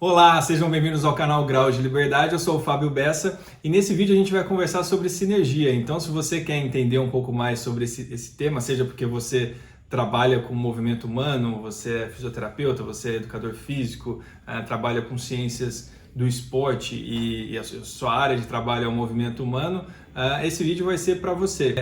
Olá, sejam bem-vindos ao canal Grau de Liberdade, eu sou o Fábio Bessa e nesse vídeo a gente vai conversar sobre sinergia. Então, se você quer entender um pouco mais sobre esse tema, seja porque você trabalha com movimento humano, você é fisioterapeuta, você é educador físico, trabalha com ciências do esporte e a sua área de trabalho é o movimento humano, esse vídeo vai ser para você.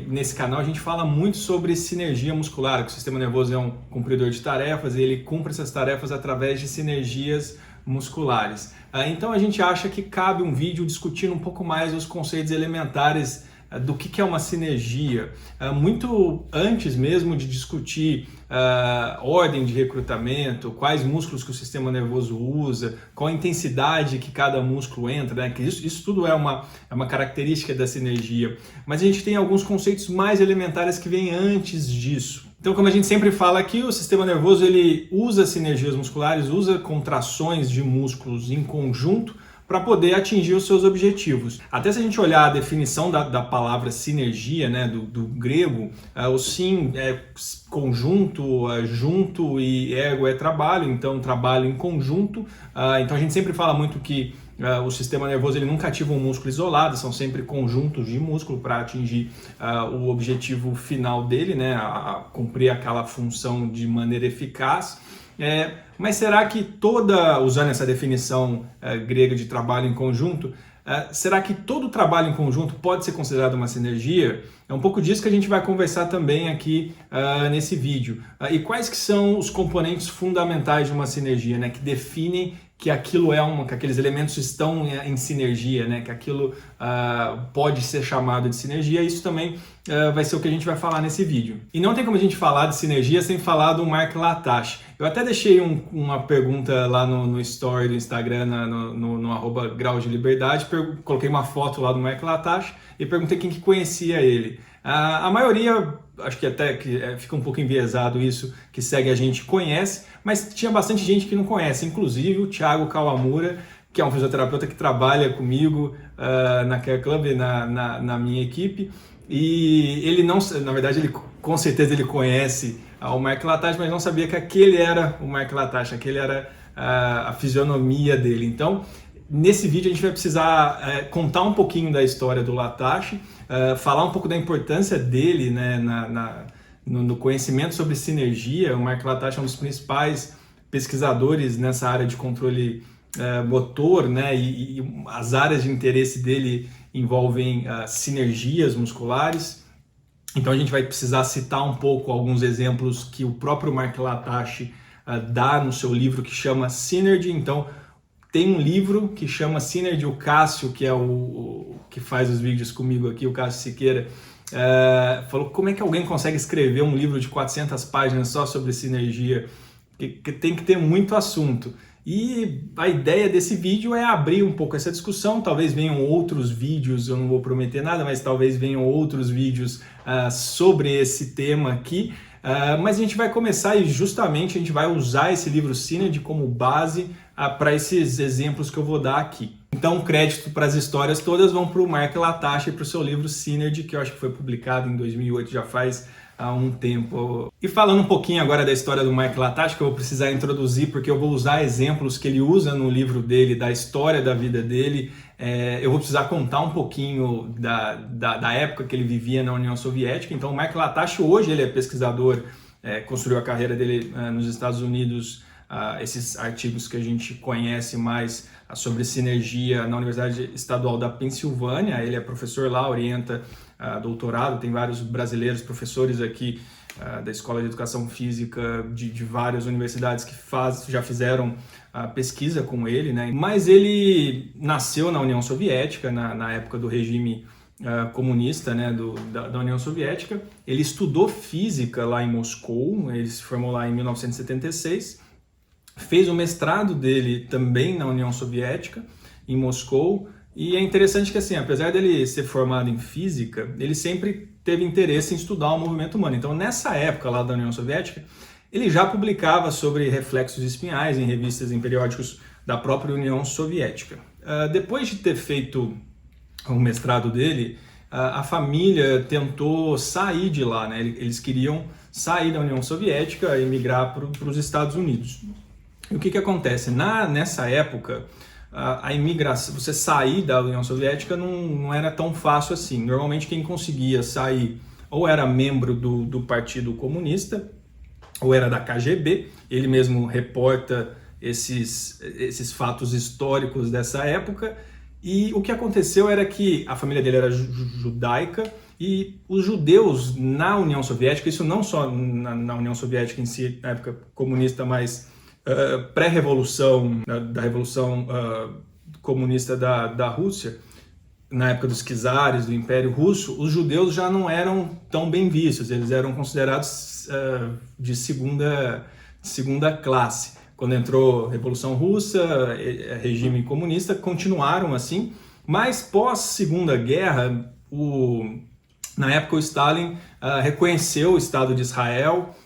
Nesse canal, a gente fala muito sobre sinergia muscular, que o sistema nervoso é um cumpridor de tarefas e ele cumpre essas tarefas através de sinergias musculares. Então a gente acha que cabe um vídeo discutindo um pouco mais os conceitos elementares do que é uma sinergia, muito antes mesmo de discutir ordem de recrutamento, quais músculos que o sistema nervoso usa, qual a intensidade que cada músculo entra, né? Que isso tudo é uma característica da sinergia, mas a gente tem alguns conceitos mais elementares que vêm antes disso. Então, como a gente sempre fala aqui, o sistema nervoso ele usa sinergias musculares, usa contrações de músculos em conjunto para poder atingir os seus objetivos. Até se a gente olhar a definição da palavra sinergia, né, do grego, o sim é conjunto, junto e ergo é trabalho, então trabalho em conjunto. Então a gente sempre fala muito que o sistema nervoso ele nunca ativa um músculo isolado, são sempre conjuntos de músculo para atingir o objetivo final dele, né, a cumprir aquela função de maneira eficaz. Mas será que usando essa definição grega de trabalho em conjunto, será que todo trabalho em conjunto pode ser considerado uma sinergia? É um pouco disso que a gente vai conversar também aqui nesse vídeo. E quais que são os componentes fundamentais de uma sinergia, né, que definem que aquilo que aqueles elementos estão em sinergia, né? Que aquilo pode ser chamado de sinergia. Isso também vai ser o que a gente vai falar nesse vídeo. E não tem como a gente falar de sinergia sem falar do Mark Latache. Eu até deixei uma pergunta lá no story do Instagram, no @grau de liberdade, coloquei uma foto lá do Mark Latache e perguntei quem que conhecia ele. A maioria, acho que até fica um pouco enviesado isso, que segue a gente conhece, mas tinha bastante gente que não conhece, inclusive o Thiago Kawamura, que é um fisioterapeuta que trabalha comigo na Care Club, na minha equipe, e ele não, na verdade, com certeza ele conhece o Mark Latache, mas não sabia que aquele era o Mark Latache, aquele era a fisionomia dele. Então, nesse vídeo a gente vai precisar contar um pouquinho da história do Latache, falar um pouco da importância dele, né, no conhecimento sobre sinergia. O Mark Latache é um dos principais pesquisadores nessa área de controle motor, né, e as áreas de interesse dele envolvem sinergias musculares. Então a gente vai precisar citar um pouco alguns exemplos que o próprio Mark Latache dá no seu livro que chama Synergy. Então tem um livro que chama Synergy, o Cássio, que é o que faz os vídeos comigo aqui, o Cássio Siqueira, falou como é que alguém consegue escrever um livro de 400 páginas só sobre sinergia, que tem que ter muito assunto. E a ideia desse vídeo é abrir um pouco essa discussão. Talvez venham outros vídeos, eu não vou prometer nada, mas talvez venham outros vídeos sobre esse tema aqui. Mas a gente vai começar e justamente a gente vai usar esse livro Synergy como base para esses exemplos que eu vou dar aqui. Então, crédito para as histórias todas vão para o Mark Latache e para o seu livro Synergy, que eu acho que foi publicado em 2008, já faz há um tempo. E falando um pouquinho agora da história do Mark Latache, que eu vou precisar introduzir, porque eu vou usar exemplos que ele usa no livro dele, da história da vida dele. Eu vou precisar contar um pouquinho da época que ele vivia na União Soviética. Então, o Mark Latache hoje ele é pesquisador, construiu a carreira dele nos Estados Unidos, esses artigos que a gente conhece mais sobre sinergia na Universidade Estadual da Pensilvânia. Ele é professor lá, orienta doutorado, tem vários brasileiros professores aqui da Escola de Educação Física de várias universidades que já fizeram pesquisa com ele, né? Mas ele nasceu na União Soviética, na época do regime comunista, né, da União Soviética. Ele estudou física lá em Moscou, ele se formou lá em 1976, fez o mestrado dele também na União Soviética, em Moscou. E é interessante que, assim, apesar dele ser formado em física, ele sempre teve interesse em estudar o movimento humano. Então, nessa época lá da União Soviética, ele já publicava sobre reflexos espinhais em revistas, em periódicos da própria União Soviética. Depois de ter feito o mestrado dele, a família tentou sair de lá, né? Eles queriam sair da União Soviética e migrar para os Estados Unidos. E o que acontece? Nessa época, a imigração, você sair da União Soviética não era tão fácil assim. Normalmente quem conseguia sair ou era membro do Partido Comunista, ou era da KGB. Ele mesmo reporta esses fatos históricos dessa época. E o que aconteceu era que a família dele era judaica, e os judeus na União Soviética, isso não só na União Soviética em si, na época comunista, mas pré-revolução, da Revolução Comunista da Rússia, na época dos czares, do Império Russo, os judeus já não eram tão bem vistos, eles eram considerados de segunda classe. Quando entrou a Revolução Russa, regime comunista, continuaram assim, mas pós-Segunda Guerra, na época o Stalin reconheceu o Estado de Israel,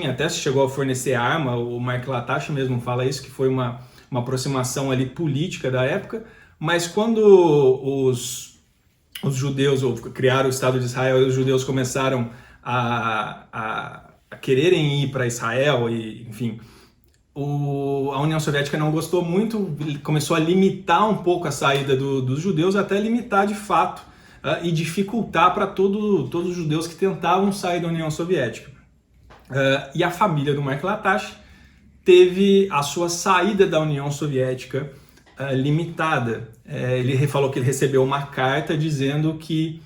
até chegou a fornecer arma, o Mark Latache mesmo fala isso, que foi uma aproximação ali política da época, mas quando os judeus criaram o Estado de Israel e os judeus começaram a quererem ir para Israel, e enfim, a União Soviética não gostou muito, começou a limitar um pouco a saída dos judeus, até limitar de fato e dificultar para todos os judeus que tentavam sair da União Soviética. E a família do Mark Latache teve a sua saída da União Soviética limitada. Ele falou que ele recebeu uma carta dizendo que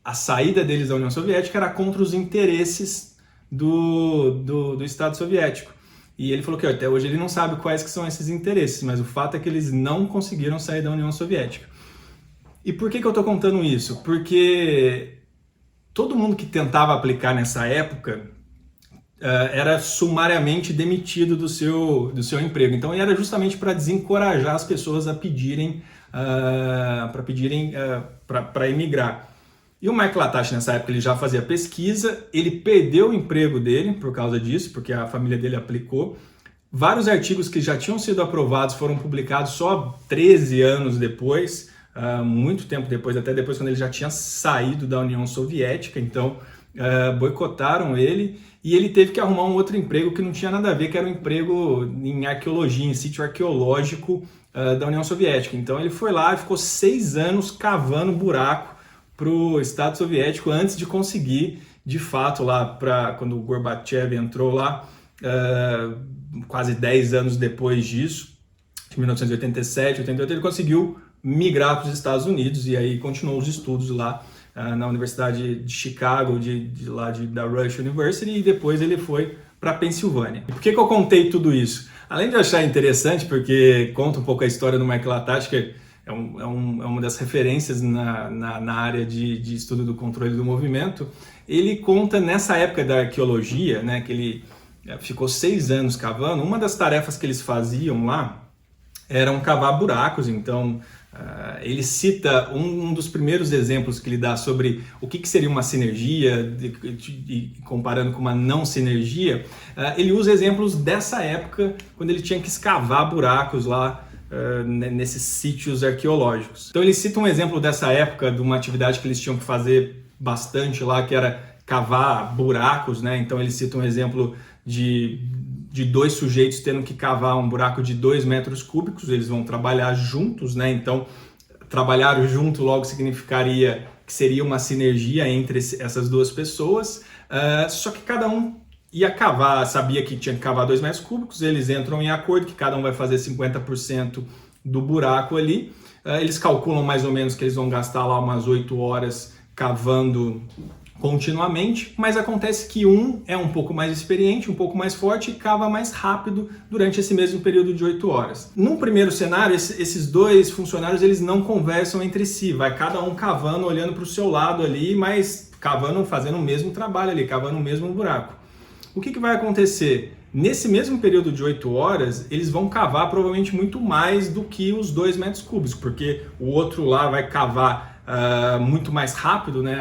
a saída deles da União Soviética era contra os interesses do Estado Soviético. E ele falou que até hoje ele não sabe quais que são esses interesses, mas o fato é que eles não conseguiram sair da União Soviética. E por que eu estou contando isso? Porque todo mundo que tentava aplicar nessa época era sumariamente demitido do seu emprego. Então era justamente para desencorajar as pessoas a pedirem para emigrar. E o Mark Latache, nessa época, ele já fazia pesquisa, ele perdeu o emprego dele por causa disso, porque a família dele aplicou. Vários artigos que já tinham sido aprovados foram publicados só 13 anos depois, muito tempo depois, até depois quando ele já tinha saído da União Soviética, então boicotaram ele, e ele teve que arrumar um outro emprego que não tinha nada a ver, que era um emprego em arqueologia, em sítio arqueológico da União Soviética. Então ele foi lá e ficou 6 anos cavando buraco para o Estado Soviético antes de conseguir, de fato, lá quando o Gorbachev entrou lá, quase 10 anos depois disso, em 1987, 88, ele conseguiu migrar para os Estados Unidos e aí continuou os estudos lá na Universidade de Chicago, da Rush University, e depois ele foi para a Pensilvânia. E por que eu contei tudo isso? Além de eu achar interessante, porque conta um pouco a história do Mark Latache, que é uma das referências na área de estudo do controle do movimento. Ele conta nessa época da arqueologia, né, que ele ficou 6 anos cavando, uma das tarefas que eles faziam lá eram cavar buracos. Então ele cita um dos primeiros exemplos que ele dá sobre o que seria uma sinergia, comparando com uma não sinergia. Ele usa exemplos dessa época, quando ele tinha que escavar buracos lá nesses sítios arqueológicos. Então ele cita um exemplo dessa época, de uma atividade que eles tinham que fazer bastante lá, que era cavar buracos, né? Então ele cita um exemplo de 2 sujeitos tendo que cavar um buraco de 2 metros cúbicos, eles vão trabalhar juntos, né? Então trabalhar junto logo significaria que seria uma sinergia entre essas 2 pessoas, só que cada um ia cavar, sabia que tinha que cavar 2 metros cúbicos, eles entram em acordo que cada um vai fazer 50% do buraco ali. Eles calculam mais ou menos que eles vão gastar lá umas 8 horas cavando continuamente, mas acontece que um é um pouco mais experiente, um pouco mais forte e cava mais rápido durante esse mesmo período de 8 horas. Num primeiro cenário, esses 2 funcionários eles não conversam entre si, vai cada um cavando, olhando para o seu lado ali, mas cavando, fazendo o mesmo trabalho ali, cavando o mesmo buraco. O que vai acontecer? Nesse mesmo período de 8 horas, eles vão cavar provavelmente muito mais do que os 2 metros cúbicos, porque o outro lá vai cavar muito mais rápido, né?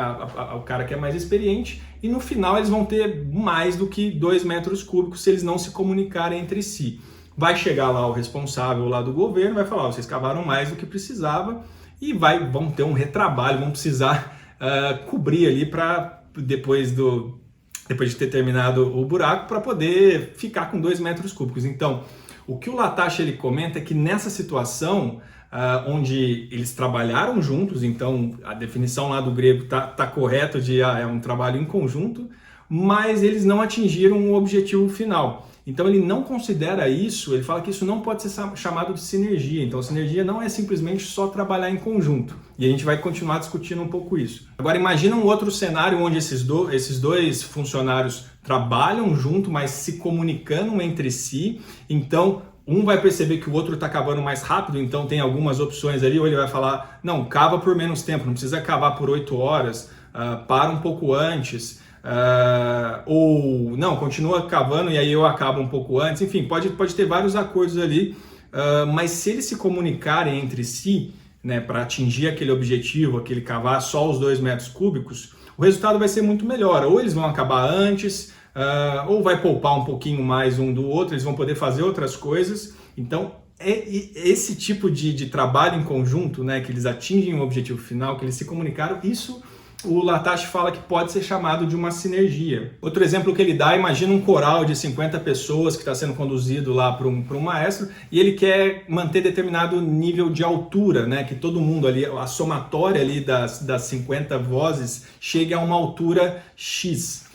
O cara que é mais experiente, e no final eles vão ter mais do que 2 metros cúbicos se eles não se comunicarem entre si. Vai chegar lá o responsável lá do governo, vai falar, vocês cavaram mais do que precisava, e vão ter um retrabalho, vão precisar cobrir ali para depois depois de ter terminado o buraco, para poder ficar com 2 metros cúbicos. Então, o que o Latache ele comenta é que nessa situação, onde eles trabalharam juntos, então a definição lá do grego tá correto de é um trabalho em conjunto, mas eles não atingiram o objetivo final. Então ele não considera isso, ele fala que isso não pode ser chamado de sinergia. Então sinergia não é simplesmente só trabalhar em conjunto. E a gente vai continuar discutindo um pouco isso. Agora imagina um outro cenário onde esses dois funcionários trabalham junto, mas se comunicando entre si. Então um vai perceber que o outro está cavando mais rápido, então tem algumas opções ali, ou ele vai falar, não, cava por menos tempo, não precisa cavar por 8 horas, para um pouco antes. Ou não, continua cavando e aí eu acabo um pouco antes. Enfim, pode ter vários acordos ali, mas se eles se comunicarem entre si, né, para atingir aquele objetivo, aquele cavar só os 2 metros cúbicos, o resultado vai ser muito melhor. Ou eles vão acabar antes, ou vai poupar um pouquinho mais um do outro, eles vão poder fazer outras coisas. Então esse tipo de trabalho em conjunto, né, que eles atingem o objetivo final, que eles se comunicaram, isso o Latache fala que pode ser chamado de uma sinergia. Outro exemplo que ele dá, imagina um coral de 50 pessoas que está sendo conduzido lá para um maestro e ele quer manter determinado nível de altura, né? Que todo mundo ali, a somatória ali das 50 vozes chegue a uma altura X.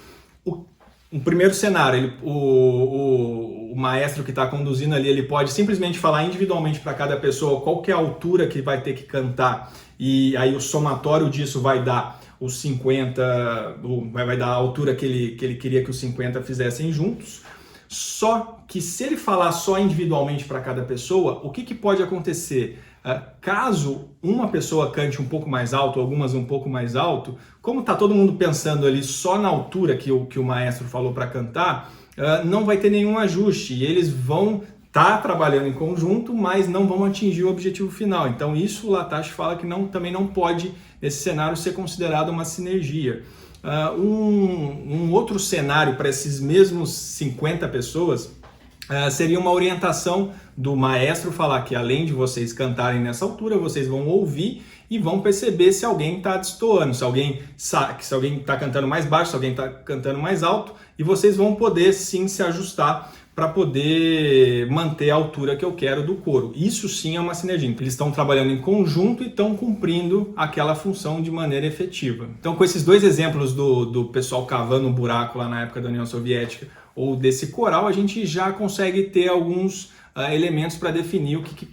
Um primeiro cenário, o maestro que está conduzindo ali, ele pode simplesmente falar individualmente para cada pessoa qual que é a altura que vai ter que cantar e aí o somatório disso vai dar os 50, vai dar a altura que ele queria que os 50 fizessem juntos. Só que se ele falar só individualmente para cada pessoa, o que pode acontecer? Caso uma pessoa cante um pouco mais alto, algumas um pouco mais alto, como está todo mundo pensando ali só na altura que o maestro falou para cantar, não vai ter nenhum ajuste e eles vão estar trabalhando em conjunto, mas não vão atingir o objetivo final. Então isso o Latache fala que também não pode, nesse cenário, ser considerado uma sinergia. Um outro cenário para esses mesmos 50 pessoas seria uma orientação do maestro falar que além de vocês cantarem nessa altura, vocês vão ouvir e vão perceber se alguém está destoando, se alguém está cantando mais baixo, se alguém está cantando mais alto, e vocês vão poder sim se ajustar para poder manter a altura que eu quero do coro. Isso sim é uma sinergia. Eles estão trabalhando em conjunto e estão cumprindo aquela função de maneira efetiva. Então, com esses dois exemplos do pessoal cavando um buraco lá na época da União Soviética ou desse coral, a gente já consegue ter alguns elementos para definir o que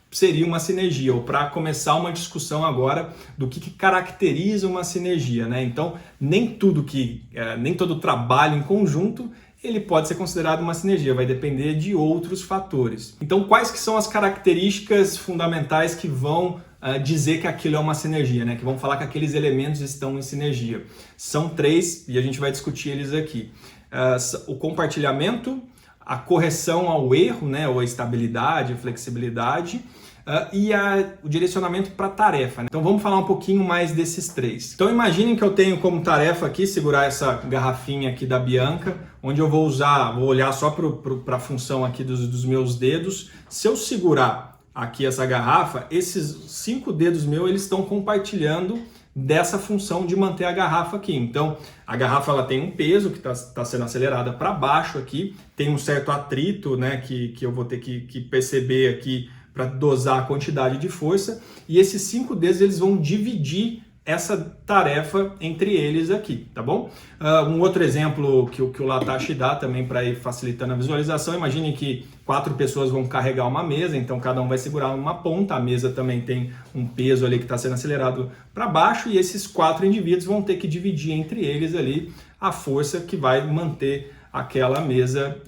seria uma sinergia, ou para começar uma discussão agora do que caracteriza uma sinergia, né? Então, nem todo trabalho em conjunto ele pode ser considerado uma sinergia, vai depender de outros fatores. Então, quais que são as características fundamentais que vão dizer que aquilo é uma sinergia, né? Que vão falar que aqueles elementos estão em sinergia? São 3 e a gente vai discutir eles aqui. O compartilhamento, a correção ao erro, né? Ou a estabilidade, a flexibilidade, e o direcionamento para a tarefa. Então vamos falar um pouquinho mais desses 3. Então imaginem que eu tenho como tarefa aqui segurar essa garrafinha aqui da Bianca, onde eu vou olhar só para a função aqui dos meus dedos. Se eu segurar aqui essa garrafa, esses 5 dedos meus eles estão compartilhando dessa função de manter a garrafa aqui. Então a garrafa ela tem um peso que está sendo acelerada para baixo aqui, tem um certo atrito, né, que eu vou ter que perceber aqui para dosar a quantidade de força, e esses 5 dedos eles vão dividir essa tarefa entre eles aqui, tá bom? Um outro exemplo que o Latache dá também para ir facilitando a visualização, imagine que 4 pessoas vão carregar uma mesa, então cada um vai segurar uma ponta, a mesa também tem um peso ali que está sendo acelerado para baixo, e esses 4 indivíduos vão ter que dividir entre eles ali a força que vai manter aquela mesa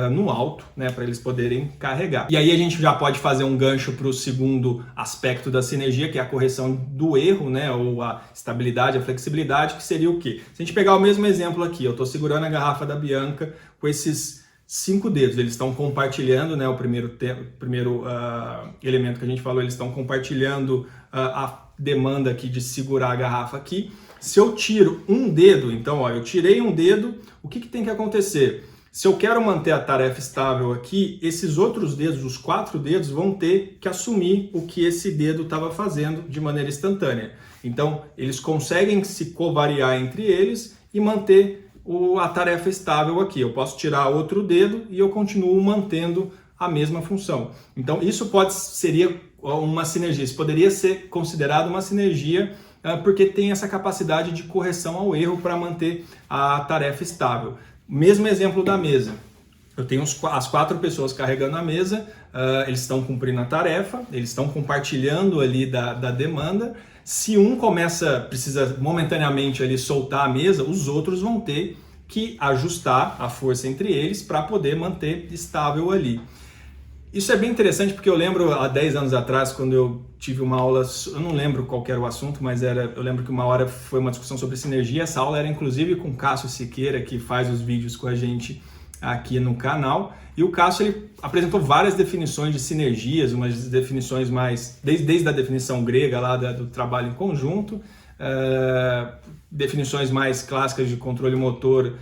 no alto, né, para eles poderem carregar. E aí a gente já pode fazer um gancho para o segundo aspecto da sinergia, que é a correção do erro, né, ou a estabilidade, a flexibilidade, que seria o quê? Se a gente pegar o mesmo exemplo aqui, eu estou segurando a garrafa da Bianca com esses 5 dedos, eles estão compartilhando, né, o primeiro elemento que a gente falou, eles estão compartilhando a demanda aqui de segurar a garrafa aqui. Se eu tiro um dedo, então, ó, eu tirei um dedo, o que tem que acontecer? Se eu quero manter a tarefa estável aqui, esses outros dedos, os 4 dedos, vão ter que assumir o que esse dedo estava fazendo de maneira instantânea. Então, eles conseguem se covariar entre eles e manter a tarefa estável aqui. Eu posso tirar outro dedo e eu continuo mantendo a mesma função. Então isso seria uma sinergia, isso poderia ser considerado uma sinergia porque tem essa capacidade de correção ao erro para manter a tarefa estável. Mesmo exemplo da mesa. Eu tenho as 4 pessoas carregando a mesa, eles estão cumprindo a tarefa, eles estão compartilhando ali da demanda. Se um precisa momentaneamente ali soltar a mesa, os outros vão ter que ajustar a força entre eles para poder manter estável ali. Isso é bem interessante porque eu lembro há 10 anos atrás, quando eu tive uma aula, eu não lembro qual era o assunto, mas eu lembro que uma hora foi uma discussão sobre sinergia. Essa aula era inclusive com o Cássio Siqueira, que faz os vídeos com a gente aqui no canal, e o Cássio ele apresentou várias definições de sinergias, umas definições mais, desde a definição grega lá do trabalho em conjunto, definições mais clássicas de controle motor,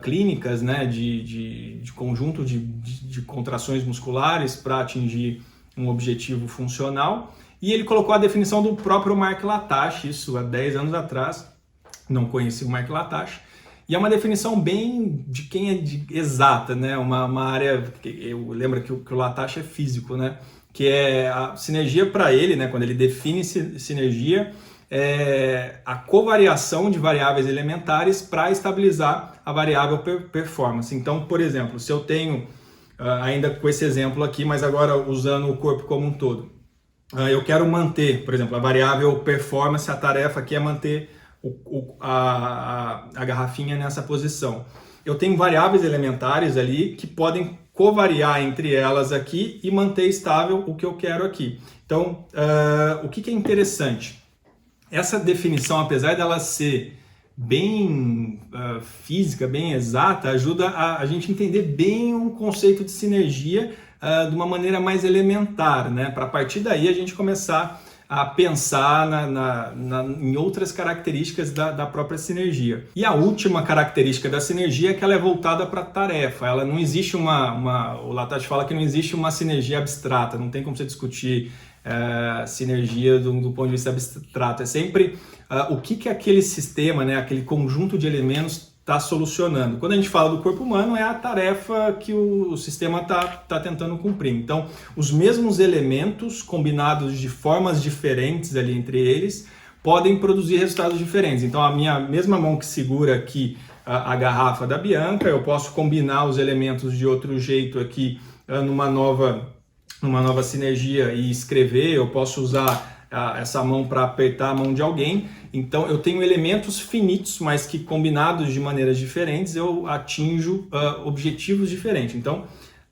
clínicas, né, de conjunto de contrações musculares para atingir um objetivo funcional, e ele colocou a definição do próprio Mark Latache, isso há 10 anos atrás, não conheci o Mark Latache. E é uma definição bem de quem é exata, né? Uma área, eu lembro que o Latache é físico, né? Que é a sinergia para ele, né? Quando ele define sinergia, é a covariação de variáveis elementares para estabilizar a variável performance. Então, por exemplo, se eu tenho, ainda com esse exemplo aqui, mas agora usando o corpo como um todo, eu quero manter, por exemplo, a variável performance, a tarefa aqui é manter a garrafinha nessa posição. Eu tenho variáveis elementares ali que podem covariar entre elas aqui e manter estável o que eu quero aqui. Então, o que é interessante? Essa definição, apesar dela ser bem física, bem exata, ajuda a gente entender bem o conceito de sinergia de uma maneira mais elementar, né? Para a partir daí a gente começar a pensar em outras características da própria sinergia. E a última característica da sinergia é que ela é voltada para a tarefa. Ela não existe o Latache fala que não existe uma sinergia abstrata, não tem como você discutir sinergia do ponto de vista abstrato. É sempre o que aquele sistema, né, aquele conjunto de elementos está solucionando. Quando a gente fala do corpo humano, é a tarefa que o sistema está tentando cumprir. Então, os mesmos elementos combinados de formas diferentes ali entre eles podem produzir resultados diferentes. Então, a minha mesma mão que segura aqui a garrafa da Bianca, eu posso combinar os elementos de outro jeito aqui numa nova sinergia e escrever, eu posso usar essa mão para apertar a mão de alguém. Então eu tenho elementos finitos, mas que combinados de maneiras diferentes eu atinjo objetivos diferentes. Então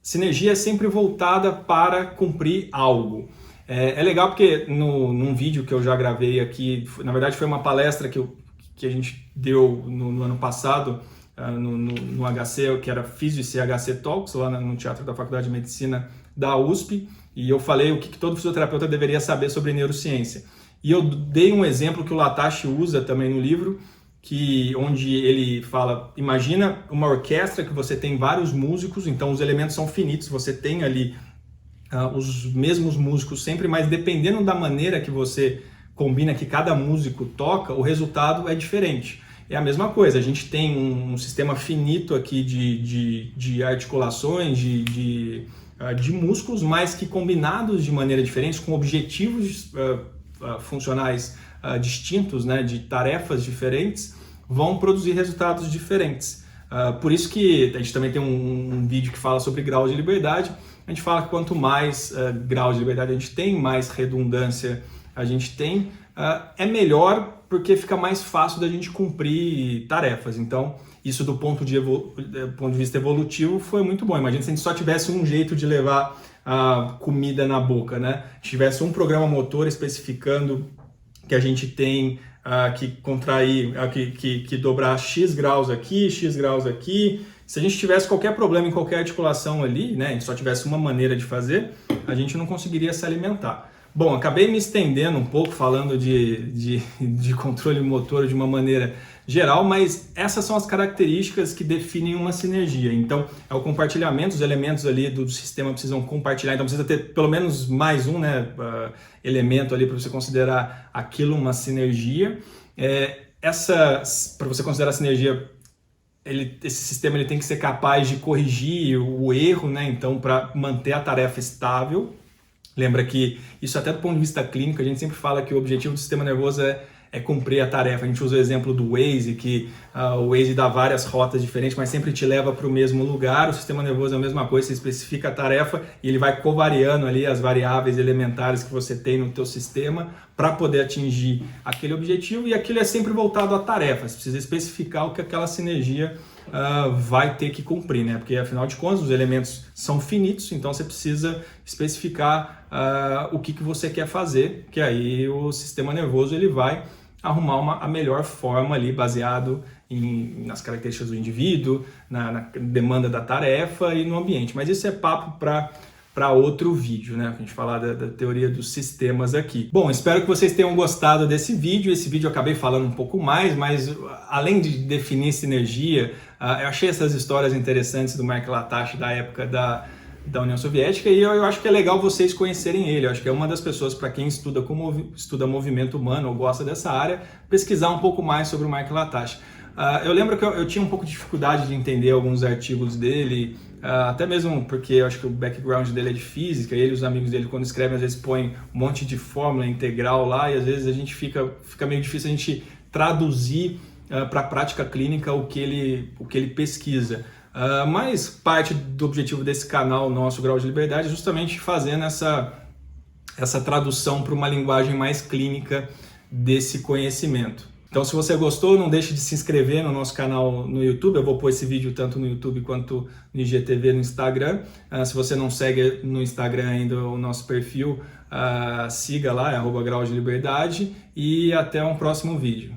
sinergia é sempre voltada para cumprir algo. É legal porque num vídeo que eu já gravei aqui, na verdade foi uma palestra que a gente deu no ano passado no HC, que era Físio e CHC Talks, lá no Teatro da Faculdade de Medicina da USP, e eu falei o que todo fisioterapeuta deveria saber sobre neurociência. E eu dei um exemplo que o Latache usa também no livro, onde ele fala, imagina uma orquestra que você tem vários músicos, então os elementos são finitos, você tem ali os mesmos músicos sempre, mas dependendo da maneira que você combina, que cada músico toca, o resultado é diferente. É a mesma coisa, a gente tem um sistema finito aqui de articulações, de músculos, mas que combinados de maneira diferente, com objetivos funcionais distintos, né, de tarefas diferentes, vão produzir resultados diferentes. Por isso que a gente também tem um vídeo que fala sobre graus de liberdade. A gente fala que quanto mais graus de liberdade a gente tem, mais redundância a gente tem, é melhor porque fica mais fácil da gente cumprir tarefas. Então, isso do ponto de vista evolutivo foi muito bom. Imagina se a gente só tivesse um jeito de levar a comida na boca, né? Se tivesse um programa motor especificando que a gente tem que contrair, que dobrar X graus aqui, X graus aqui. Se a gente tivesse qualquer problema em qualquer articulação ali, né, e só tivesse uma maneira de fazer, a gente não conseguiria se alimentar. Bom, acabei me estendendo um pouco falando de controle motor de uma maneira geral, mas essas são as características que definem uma sinergia. Então, é o compartilhamento, os elementos ali do sistema precisam compartilhar, então precisa ter pelo menos mais um, né, elemento ali para você considerar aquilo uma sinergia. Para você considerar a sinergia, esse sistema ele tem que ser capaz de corrigir o erro, né? Então, para manter a tarefa estável. Lembra que isso até do ponto de vista clínico, a gente sempre fala que o objetivo do sistema nervoso é cumprir a tarefa. A gente usa o exemplo do Waze, que o Waze dá várias rotas diferentes, mas sempre te leva para o mesmo lugar. O sistema nervoso é a mesma coisa, você especifica a tarefa e ele vai covariando ali as variáveis elementares que você tem no teu sistema para poder atingir aquele objetivo, e aquilo é sempre voltado à tarefa. Você precisa especificar o que aquela sinergia vai ter que cumprir, né? Porque afinal de contas os elementos são finitos, então você precisa especificar o que você quer fazer, que aí o sistema nervoso ele vai arrumar a melhor forma ali, baseado nas características do indivíduo, na demanda da tarefa e no ambiente. Mas isso é papo para outro vídeo, né? A gente falar da teoria dos sistemas aqui. Bom, espero que vocês tenham gostado desse vídeo. Esse vídeo eu acabei falando um pouco mais, mas além de definir sinergia, eu achei essas histórias interessantes do Mark Latache da época da União Soviética, e eu acho que é legal vocês conhecerem ele. Eu acho que é uma das pessoas, para quem estuda movimento humano ou gosta dessa área, pesquisar um pouco mais sobre o Mark Latache. Eu lembro que eu tinha um pouco de dificuldade de entender alguns artigos dele, até mesmo porque eu acho que o background dele é de física, e ele e os amigos dele, quando escrevem, às vezes põem um monte de fórmula integral lá, e às vezes a gente fica meio difícil a gente traduzir para a prática clínica o que ele pesquisa. Mas parte do objetivo desse canal, nosso Grau de Liberdade, é justamente fazendo essa tradução para uma linguagem mais clínica desse conhecimento. Então, se você gostou, não deixe de se inscrever no nosso canal no YouTube. Eu vou pôr esse vídeo tanto no YouTube quanto no IGTV no Instagram. Se você não segue no Instagram ainda o nosso perfil, siga lá, @Grau de Liberdade, e até um próximo vídeo.